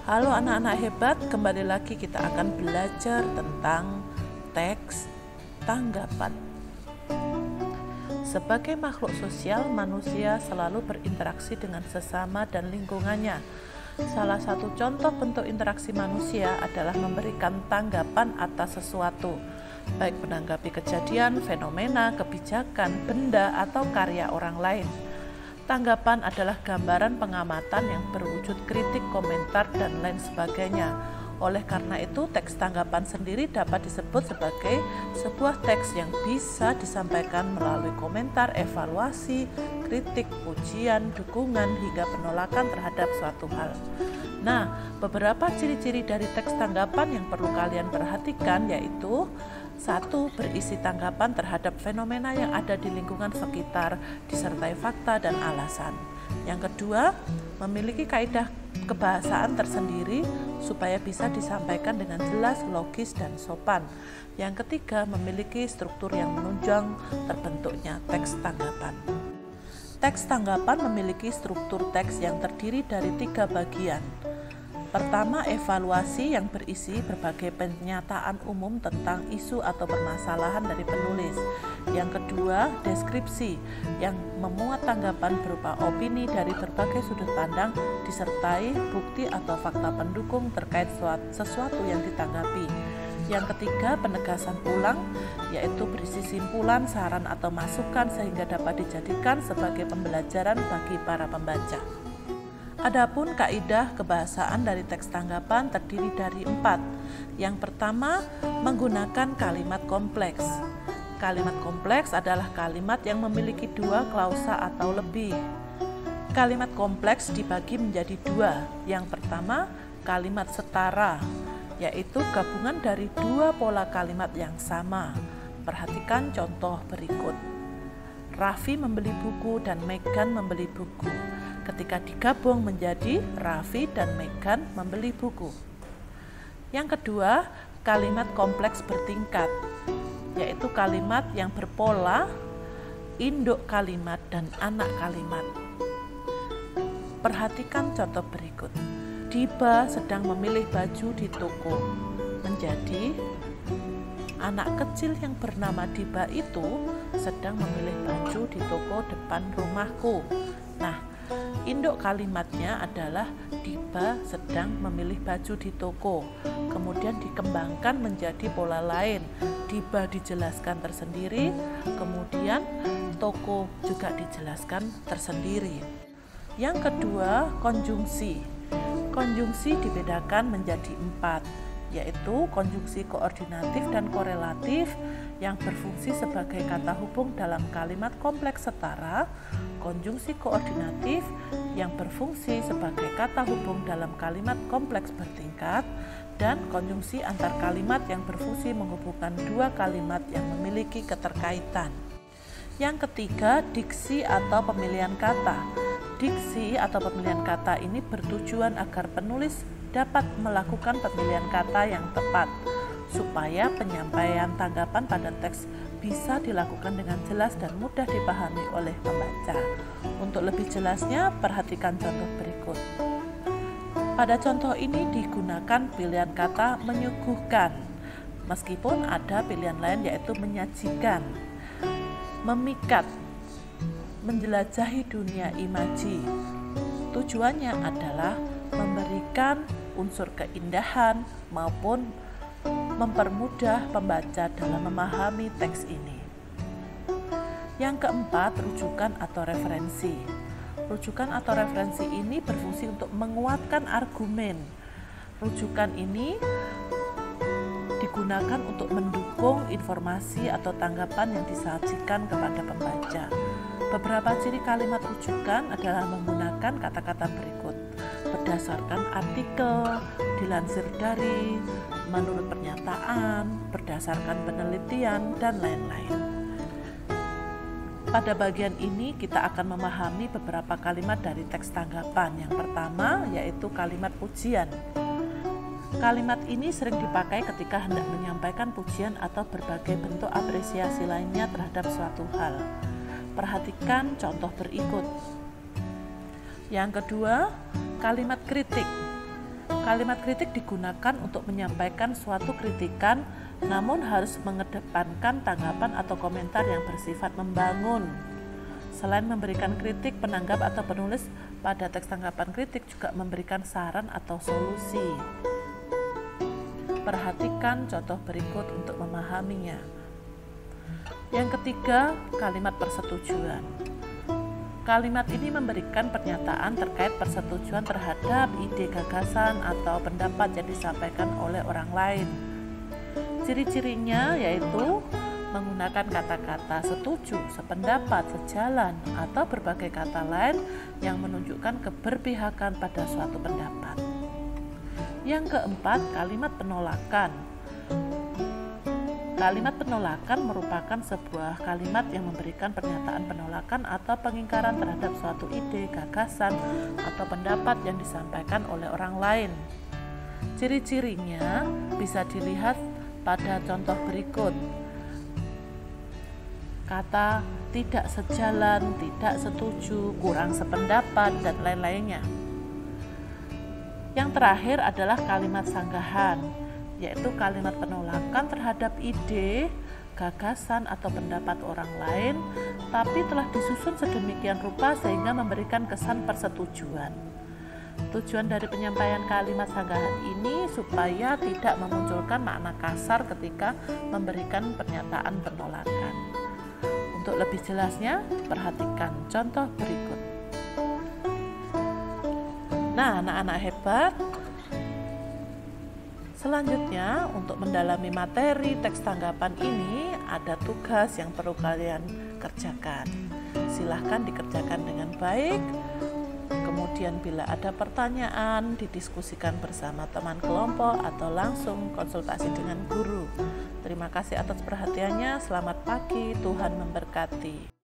Halo anak-anak hebat, kembali lagi kita akan belajar tentang teks tanggapan. Sebagai makhluk sosial, manusia selalu berinteraksi dengan sesama dan lingkungannya. Salah satu contoh bentuk interaksi manusia adalah memberikan tanggapan atas sesuatu, baik menanggapi kejadian, fenomena, kebijakan, benda, atau karya orang lain. Tanggapan adalah gambaran pengamatan yang berwujud kritik, komentar, dan lain sebagainya. Oleh karena itu, teks tanggapan sendiri dapat disebut sebagai sebuah teks yang bisa disampaikan melalui komentar, evaluasi, kritik, pujian, dukungan, hingga penolakan terhadap suatu hal. Nah, beberapa ciri-ciri dari teks tanggapan yang perlu kalian perhatikan yaitu: 1. Berisi tanggapan terhadap fenomena yang ada di lingkungan sekitar, disertai fakta dan alasan. Yang kedua, memiliki kaidah kebahasaan tersendiri supaya bisa disampaikan dengan jelas, logis, dan sopan. Yang ketiga, memiliki struktur yang menunjang terbentuknya teks tanggapan. Teks tanggapan memiliki struktur teks yang terdiri dari 3 bagian. Pertama, evaluasi yang berisi berbagai pernyataan umum tentang isu atau permasalahan dari penulis. Yang kedua, deskripsi yang memuat tanggapan berupa opini dari berbagai sudut pandang disertai bukti atau fakta pendukung terkait sesuatu yang ditanggapi. Yang ketiga, penegasan ulang, yaitu berisi simpulan, saran, atau masukan sehingga dapat dijadikan sebagai pembelajaran bagi para pembaca. Adapun kaidah kebahasaan dari teks tanggapan terdiri dari 4. Yang pertama, menggunakan kalimat kompleks. Kalimat kompleks adalah kalimat yang memiliki 2 klausa atau lebih. Kalimat kompleks dibagi menjadi 2. Yang pertama, kalimat setara, yaitu gabungan dari 2 pola kalimat yang sama. Perhatikan contoh berikut. Raffi membeli buku dan Megan membeli buku. Ketika digabung menjadi Raffi dan Megan membeli buku. Yang kedua, kalimat kompleks bertingkat, yaitu kalimat yang berpola induk kalimat dan anak kalimat. Perhatikan contoh berikut. Diba sedang memilih baju di toko menjadi anak kecil yang bernama Diba itu sedang memilih baju di toko depan rumahku. Nah, induk kalimatnya adalah Diba sedang memilih baju di toko. Kemudian dikembangkan menjadi pola lain. Diba dijelaskan tersendiri, kemudian toko juga dijelaskan tersendiri. Yang kedua, konjungsi. Konjungsi dibedakan menjadi 4, yaitu konjungsi koordinatif dan korelatif yang berfungsi sebagai kata hubung dalam kalimat kompleks setara, konjungsi koordinatif yang berfungsi sebagai kata hubung dalam kalimat kompleks bertingkat, dan konjungsi antar kalimat yang berfungsi menghubungkan 2 kalimat yang memiliki keterkaitan. Yang ketiga, diksi atau pemilihan kata. Diksi atau pemilihan kata ini bertujuan agar penulis dapat melakukan pemilihan kata yang tepat supaya penyampaian tanggapan pada teks bisa dilakukan dengan jelas dan mudah dipahami oleh pembaca. Untuk lebih jelasnya, perhatikan contoh berikut. Pada contoh ini digunakan pilihan kata menyuguhkan, meskipun ada pilihan lain yaitu menyajikan, memikat, menjelajahi dunia imaji. Tujuannya adalah memberikan unsur keindahan maupun mempermudah pembaca dalam memahami teks ini. Yang keempat, rujukan atau referensi. Rujukan atau referensi ini berfungsi untuk menguatkan argumen. Rujukan ini digunakan untuk mendukung informasi atau tanggapan yang disajikan kepada pembaca. Beberapa ciri kalimat rujukan adalah menggunakan kata-kata berikut: berdasarkan artikel, dilansir dari, menurut pernyataan, berdasarkan penelitian, dan lain-lain. Pada bagian ini kita akan memahami beberapa kalimat dari teks tanggapan. Yang pertama yaitu kalimat pujian. Kalimat ini sering dipakai ketika hendak menyampaikan pujian atau berbagai bentuk apresiasi lainnya terhadap suatu hal. Perhatikan contoh berikut. Yang kedua, kalimat kritik. Kalimat kritik digunakan untuk menyampaikan suatu kritikan, namun harus mengedepankan tanggapan atau komentar yang bersifat membangun. Selain memberikan kritik, penanggap atau penulis pada teks tanggapan kritik juga memberikan saran atau solusi. Perhatikan contoh berikut untuk memahaminya. Yang ketiga, kalimat persetujuan. Kalimat ini memberikan pernyataan terkait persetujuan terhadap ide, gagasan, atau pendapat yang disampaikan oleh orang lain. Ciri-cirinya yaitu menggunakan kata-kata setuju, sependapat, sejalan, atau berbagai kata lain yang menunjukkan keberpihakan pada suatu pendapat. Yang keempat, kalimat penolakan. Kalimat penolakan merupakan sebuah kalimat yang memberikan pernyataan penolakan atau pengingkaran terhadap suatu ide, gagasan, atau pendapat yang disampaikan oleh orang lain. Ciri-cirinya bisa dilihat pada contoh berikut. Kata tidak sejalan, tidak setuju, kurang sependapat, dan lain-lainnya. Yang terakhir adalah kalimat sanggahan, yaitu kalimat penolakan terhadap ide, gagasan, atau pendapat orang lain, tapi telah disusun sedemikian rupa sehingga memberikan kesan persetujuan. Tujuan dari penyampaian kalimat sanggahan ini supaya tidak memunculkan makna kasar ketika memberikan pernyataan penolakan. Untuk lebih jelasnya, perhatikan contoh berikut. Nah, anak-anak hebat, selanjutnya, untuk mendalami materi teks tanggapan ini, ada tugas yang perlu kalian kerjakan. Silahkan dikerjakan dengan baik. Kemudian bila ada pertanyaan, didiskusikan bersama teman kelompok atau langsung konsultasi dengan guru. Terima kasih atas perhatiannya. Selamat pagi, Tuhan memberkati.